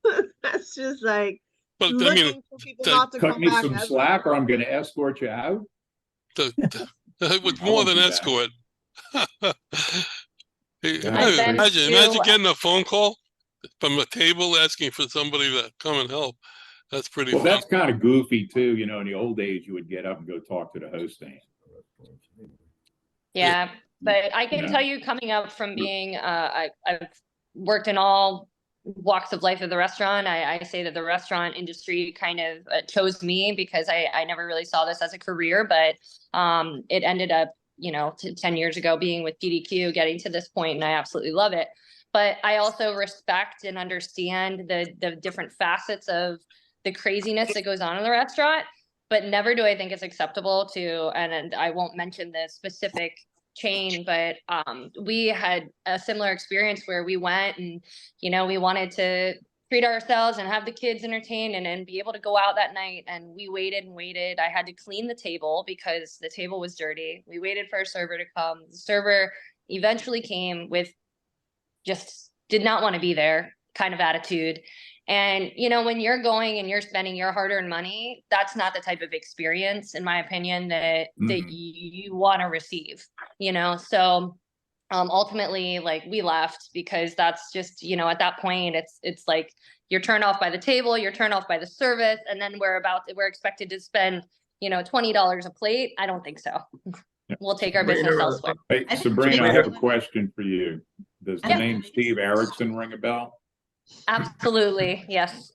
restaurant. That's just like But I looking mean, for people the- not to cut come me back some as slack or I'm going to escort you out. it was I more won't than do that. escort. I've been Imagine to- getting a phone call from a table asking for somebody to come and help. That's pretty Well, funny. that's kind of goofy too. You know, in the old days, you would get up and go talk to the host stand. Yeah, but I can Yeah. tell you, coming up from being, I've worked in all walks of life of the restaurant. I say that the restaurant industry kind of chose me because I never really saw this as a career, but it ended up, 10 years ago being with PDQ, getting to this point, and I absolutely love it. But I also respect and understand the different facets of the craziness that goes on in the restaurant. But never do I think it's acceptable to, and I won't mention the specific chain, but we had a similar experience where we went and, we wanted to treat ourselves and have the kids entertained and be able to go out that night. And we waited and waited. I had to clean the table because the table was dirty. We waited for a server to come. The server eventually came with just did not want to be there kind of attitude. And, when you're going and you're spending your hard-earned money, that's not the type of experience, in my opinion, that you want to receive, So ultimately, like, we left because that's just, at that point, it's like you're turned off by the table, you're turned off by the service, and then we're expected to spend, $20 a plate. I don't think so. We'll take our business elsewhere. Hey, I think Sabrina, I Sabrina- have a question for you. Does the Yeah. name Steve Erickson ring a bell? Absolutely. Yes.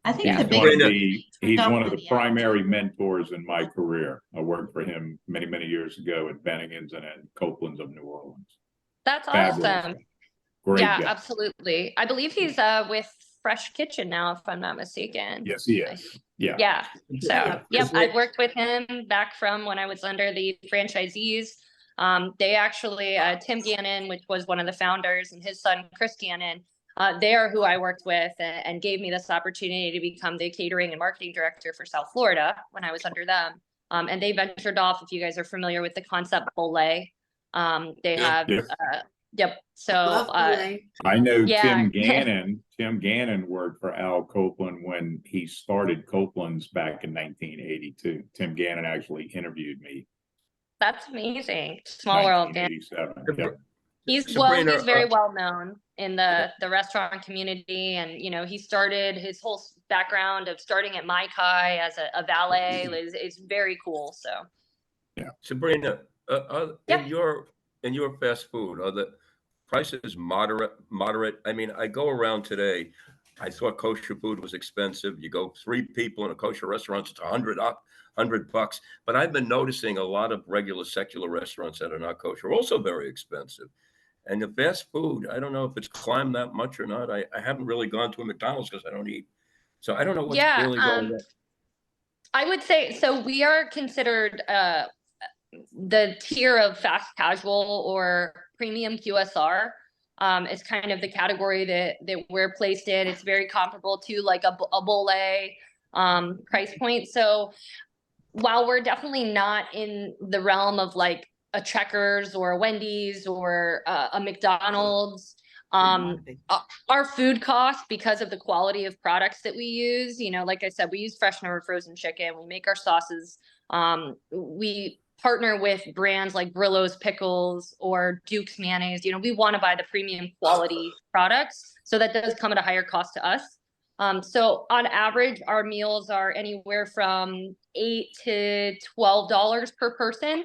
I think Yeah. the He's big one of the, he's Don't one of the really primary mentors in my career. I worked for him many, many years ago at Bennigan's and at Copeland's of New Orleans. That's Fabulous awesome. guy. Great Yeah, guy. absolutely. I believe he's with Fresh Kitchen now, if I'm not mistaken. Yes, he is. Yeah. Yeah. So, Yeah. yep, I've worked with him back from when I was under the franchisees. They actually, Tim Gannon, which was one of the founders, and his son, Chris Gannon, they are who I worked with and gave me this opportunity to become the catering and marketing director for South Florida when I was under them. And they ventured off, if you guys are familiar with the concept Bolé. They have, yep. So, I know yeah. Tim Gannon. Tim Gannon worked for Al Copeland when he started Copeland's back in 1982. Tim Gannon actually interviewed me. That's amazing. Small world. Dan. 1987. Yep. He's Sabrina, very well known in the restaurant community, and he started his whole background of starting at Mai Kai as a valet is very cool. So Sabrina, in your fast food, are the prices moderate? I mean, I go around today. I thought kosher food was expensive. You go 3 people in a kosher restaurant, it's $100. But I've been noticing a lot of regular secular restaurants that are not kosher are also very expensive. And the fast food, I don't know if it's climbed that much or not. I haven't really gone to a McDonald's because I don't eat. So I don't know what's really going on. I would say so. We are considered the tier of fast casual or premium QSR. Is kind of the category that we're placed in. It's very comparable to like a Bolé price point. So while we're definitely not in the realm of like a Checkers or a Wendy's or a McDonald's, our food costs, because of the quality of products that we use, like I said, we use fresh, never frozen chicken. We make our sauces. We partner with brands like Brillo's pickles or Duke's mayonnaise. We want to buy the premium quality products. So that does come at a higher cost to us. So on average, our meals are anywhere from $8 to $12 per person.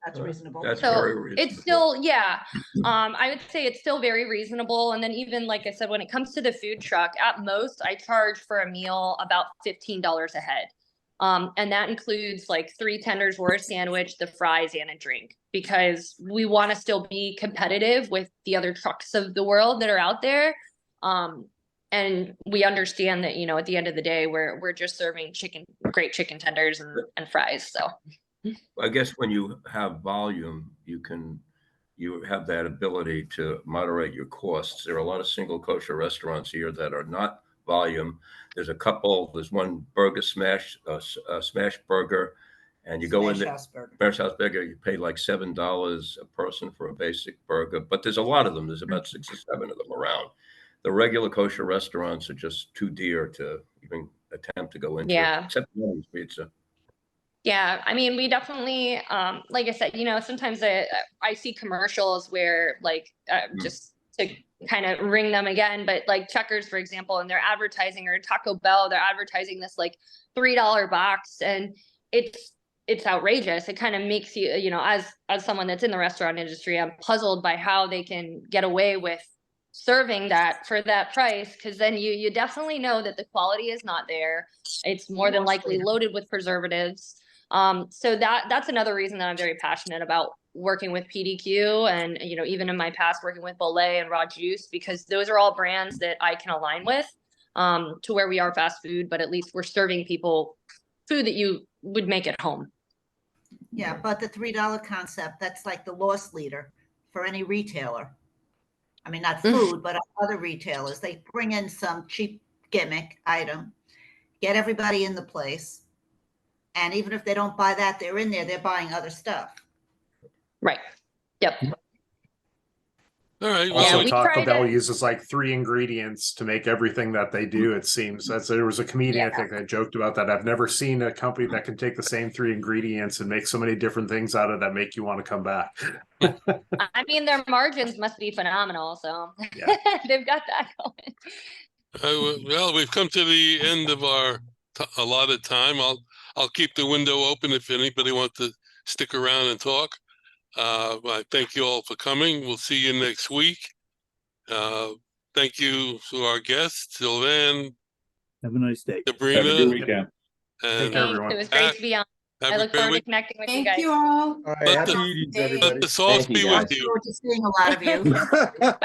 That's reasonable. That's So very reasonable. it's still, yeah, I would say it's still very reasonable. And then even like I said, when it comes to the food truck, at most I charge for a meal about $15 a head. And that includes like 3 tenders or a sandwich, the fries, and a drink, because we want to still be competitive with the other trucks of the world that are out there. And we understand that, you know, at the end of the day, we're just serving great chicken tenders and fries. So I guess when you have volume, you have that ability to moderate your costs. There are a lot of single kosher restaurants here that are not volume. There's one burger smash, smash burger, and you go in there, Smash House Burger, you pay like $7 a person for a basic burger, but there's a lot of them. There's about 6 or 7 of them around. The regular kosher restaurants are just too dear to even attempt to go into, yeah. except Wendy's Pizza. Yeah, I mean, we definitely, like I said, you know, sometimes I see commercials where like, just to kind of ring them again, but like Checkers, for example, and they're advertising, or Taco Bell, they're advertising this like $3 box, and it's outrageous. It kind of makes you, you know, as someone that's in the restaurant industry, I'm puzzled by how they can get away with serving that for that price, because then you definitely know that the quality is not there. It's more than likely loaded with preservatives. So that's another reason that I'm very passionate about working with PDQ, and, you know, even in my past working with Bolay and Raw Juice, because those are all brands that I can align with, to where we are fast food, but at least we're serving people food that you would make at home. Yeah, but the $3 concept, that's like the loss leader for any retailer. I mean, not food, but other retailers. They bring in some cheap gimmick item, get everybody in the place. And even if they don't buy that, they're in there, they're buying other stuff. Right. Yep. All right. Also, we Taco try Bell to- uses like 3 ingredients to make everything that they do. It seems there was a comedian, I think, that joked about that. I've never seen a company that can take the same 3 ingredients and make so many different things out of that make you want to come back. I mean, their margins must be phenomenal. So Yeah. they've got that going. Well, we've come to the end of our allotted time. I'll keep the window open if anybody wants to stick around and talk. I thank you all for coming. We'll see you next week. Thank you to our guests, Sylvain. Have a nice day. Sabrina. Have a good weekend. And Thanks. It was great to be on. I look forward to connecting with you guys. Thank you all. All right, happy eatings, everybody. Let the sauce Thank you, be guys. with you. Forward to seeing a lot of you.